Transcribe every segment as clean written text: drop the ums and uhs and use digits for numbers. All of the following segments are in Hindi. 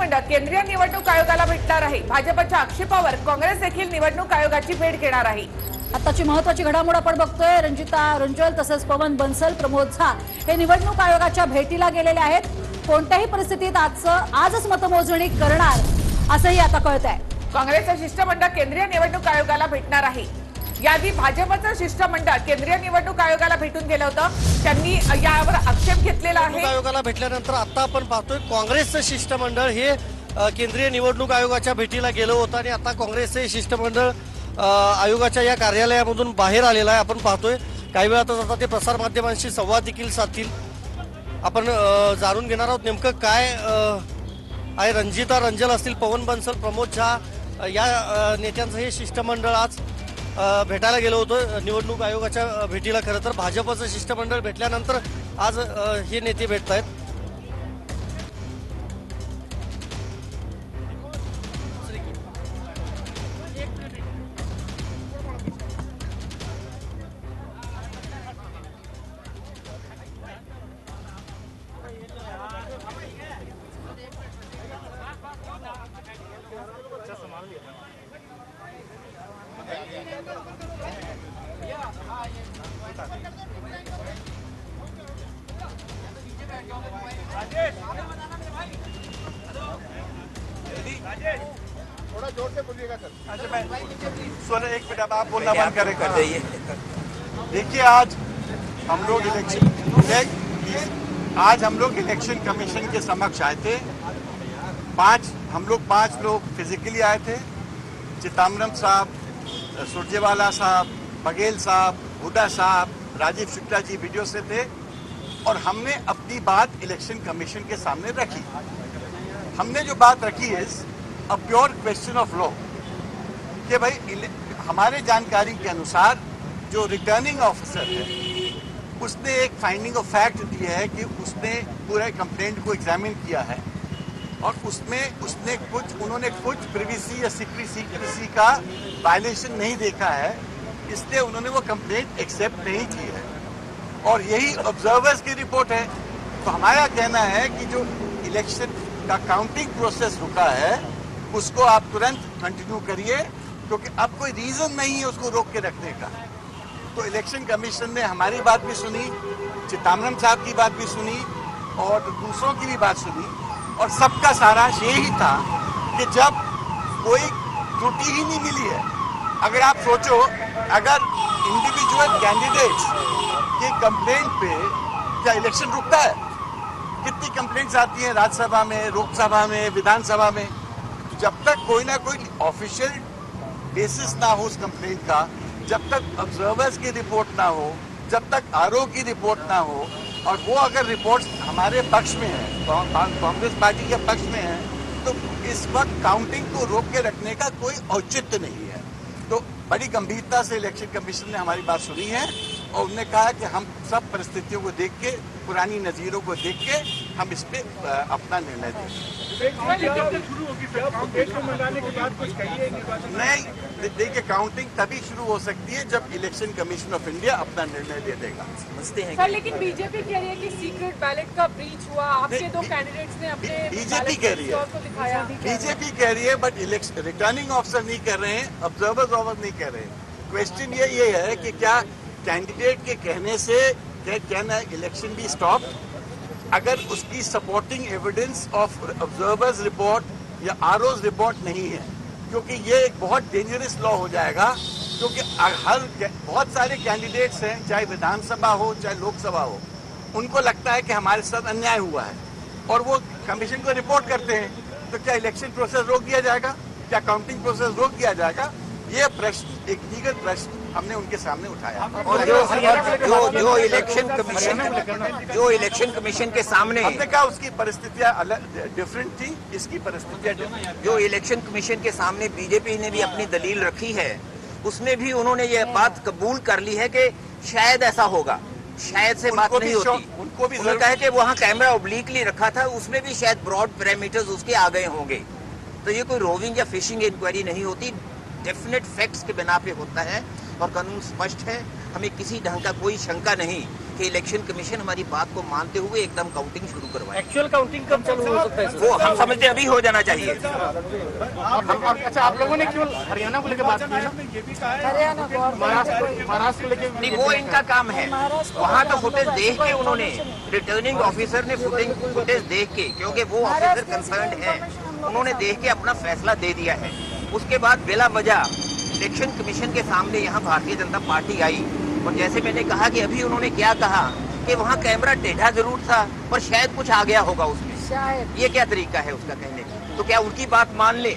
शिष्टमंडळ केंद्रीय निवडणूक आयोगाला भेटणार आहे। भाजपच्या आक्षेपावर काँग्रेस देखील निवडणूक आयोगाची भेट घेणार आहे। आताची महत्त्वाची घडामोड आपण बघतोय। रंजिता रंजल तसेच पवन बन्सल, प्रमोद झा हे निवडणूक आयोगाच्या भेटीला गेलेले आहेत। कोणत्याही परिस्थितीत आजच मतमोजणी करणार असंही आता कळतंय। काँग्रेसचं शिष्टमंडळ केंद्रीय निवडणूक आयोगाला भेटणार आहे। याआधी भाजपचं शिष्टमंडळ केंद्रीय निवडणूक आयोगाला भेटून गेलं होतं। त्यांनी यावर आक्षेप घेतलेला आहे। आयोगाला भेटल्यानंतर आता आपण पाहतोय काँग्रेसचं शिष्टमंडळ हे केंद्रीय निवडणूक आयोगाच्या भेटीला गेलं होतं आणि आता काँग्रेसचे शिष्टमंडळ आयोगाच्या या कार्यालयामधून बाहेर आलेलं आहे। आपण पाहतोय काही वेळातच आता ते प्रसार माध्यमांशी संवाद देखील साधतील। आपण जाणून घेणार आहोत नेमकं काय आहे। रंजिता रंजल असतील, पवन बन्सल, प्रमोद झा या नेत्यांचं हे शिष्टमंडळ आज भेटायला गेलो होतं निवडणूक आयोगाच्या भेटीला। खरं तर भाजपचं शिष्टमंडळ भेटल्यानंतर आज हे नेते भेटत आहेत। थोड़ा जोर से बोलिएगा सर। अच्छा मैं सोने एक मिनट आप बोलना बंद करें कर जाइए। देखिए आज हम लोग इलेक्शन कमीशन के समक्ष आए थे। हम लोग पांच लोग फिजिकली आए थे। चिदम्बरम साहब, सुरजेवाला साहब, बघेल साहब, हुड्डा साहब, राजीव शुक्ला जी वीडियो से थे और हमने अपनी बात इलेक्शन कमीशन के सामने रखी। हमने जो बात रखी है a pure question of law कि भाई हमारे जानकारी के अनुसार जो रिटर्निंग ऑफिसर है उसने एक फाइंडिंग ऑफ फैक्ट दी है कि उसने पूरे कंप्लेंट को एग्जामिन किया है और उन्होंने कुछ प्रिवेसी या सीक्रेसी का वायलेशन नहीं देखा है, इसलिए उन्होंने वो कंप्लेंट एक्सेप्ट नहीं की है और यही ऑब्जर्वर्स की रिपोर्ट है। तो हमारा कहना है कि जो इलेक्शन का काउंटिंग प्रोसेस रुका है उसको आप तुरंत कंटिन्यू करिए क्योंकि अब कोई रीजन नहीं है उसको रोक के रखने का। तो इलेक्शन कमीशन ने हमारी बात भी सुनी, चिदम्बरम साहब की बात भी सुनी और दूसरों की भी बात सुनी और सबका सारांश यही था कि जब कोई त्रुटि ही नहीं मिली है। अगर आप सोचो अगर इंडिविजुअल कैंडिडेट्स के कंप्लेंट पे क्या इलेक्शन रुकता है? कितनी कंप्लेंट्स आती हैं राज्यसभा में, लोकसभा में, विधानसभा में। जब तक कोई ना कोई ऑफिशियल बेसिस ना हो उस कंप्लेंट का, जब तक ऑब्जर्वर्स की रिपोर्ट ना हो, जब तक आरओ की रिपोर्ट ना हो और वो अगर रिपोर्ट हमारे पक्ष में है, कांग्रेस पार्टी के पक्ष में है, तो इस वक्त काउंटिंग को रोक के रखने का कोई औचित्य नहीं है। तो बड़ी गंभीरता से इलेक्शन कमीशन ने हमारी बात सुनी है और उन्होंने कहा कि हम सब परिस्थितियों को देख के, पुरानी नज़ीरों को देख के हम इस पे अपना निर्णय देंगे। नहीं, देखिए काउंटिंग तभी शुरू हो सकती है जब इलेक्शन कमीशन ऑफ इंडिया अपना निर्णय दे देगा। समझते हैं सर, लेकिन बीजेपी कह रही है कि सीक्रेट बैलेट का ब्रीच हुआ, आपके दो कैंडिडेट्स ने अपने बीजेपी कह रही है, बीजेपी कह रही है बट इलेक्शन रिटर्निंग ऑफिसर नहीं कर रहे हैं, ऑब्जर्वर्स नहीं कह रहे हैं। क्वेश्चन ये है कि क्या कैंडिडेट के कहने से कैन इलेक्शन बी स्टॉप अगर उसकी supporting evidence of observers report या आरओज रिपोर्ट नहीं है, क्योंकि ये एक बहुत डेंजरस लॉ हो जाएगा। क्योंकि बहुत सारे कैंडिडेट्स हैं, चाहे विधानसभा हो चाहे लोकसभा हो, उनको लगता है कि हमारे साथ अन्याय हुआ है और वो कमीशन को रिपोर्ट करते हैं। तो क्या इलेक्शन प्रोसेस रोक दिया जाएगा? क्या काउंटिंग प्रोसेस रोक दिया जाएगा? ये प्रश्न, एक लीगल प्रश्न हमने उनके सामने उठाया। और जो इलेक्शन कमीशन के सामने हमने कहा उसकी परिस्थितियां डिफरेंट थी, इसकी परिस्थितियां जो इलेक्शन कमीशन के सामने बीजेपी ने भी अपनी दलील रखी है, उसमें भी उन्होंने ये बात कबूल कर ली है कि शायद ऐसा होगा। शायद से बात नहीं होती। उनको भी उन्होंने कहा कि वहाँ कैमरा ओब्लिकली रखा था, उसमें भी शायद ब्रॉड पैरामीटर्स उसके आ गए होंगे। तो ये कोई रोविंग या फिशिंग इंक्वायरी नहीं होती, डेफिनेट फैक्ट्स के बिना पे होता है और कानून स्पष्ट है। हमें किसी ढंग का कोई शंका नहीं कि इलेक्शन कमीशन हमारी बात को मानते हुए एकदम काउंटिंग शुरू करवाए। एक्चुअल काउंटिंग कब चालू हो सकता है सर? वो हम समझते अभी हो जाना चाहिए। अच्छा, आप लोगों ने केवल हरियाणा को लेकर बात की ना, महाराष्ट्र को लेकर नहीं, वो इनका काम है। वहाँ का फुटेज देख के उन्होंने, रिटर्निंग ऑफिसर ने फुटेज देख के, क्योंकि वो ऑफिसर कंसर्न्ड है, उन्होंने देख के अपना फैसला दे दिया है। उसके बाद बेला वजह इलेक्शन कमीशन के सामने यहाँ भारतीय जनता पार्टी आई और जैसे मैंने कहा कि अभी उन्होंने क्या कहा कि वहाँ कैमरा टेढ़ा जरूर था पर शायद कुछ आ गया होगा उसमें। ये क्या तरीका है उसका कहने का? तो क्या उनकी बात मान ले?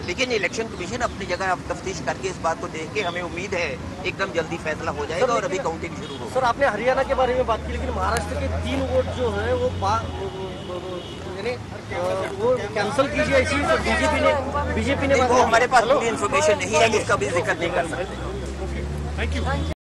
लेकिन इलेक्शन कमीशन अपनी जगह अब तफ्तीश करके इस बात को देख के हमें उम्मीद है एकदम जल्दी फैसला हो जाएगा और अभी काउंटिंग शुरू होगी। सर आपने हरियाणा के बारे में बात की, लेकिन महाराष्ट्र के 3 वोट जो है वो कैंसिल कीजिए, ऐसी बीजेपी ने वो हमारे पास पूरी इन्फॉर्मेशन नहीं है, इसका भी जिक्र नहीं कर सकते। Thank you.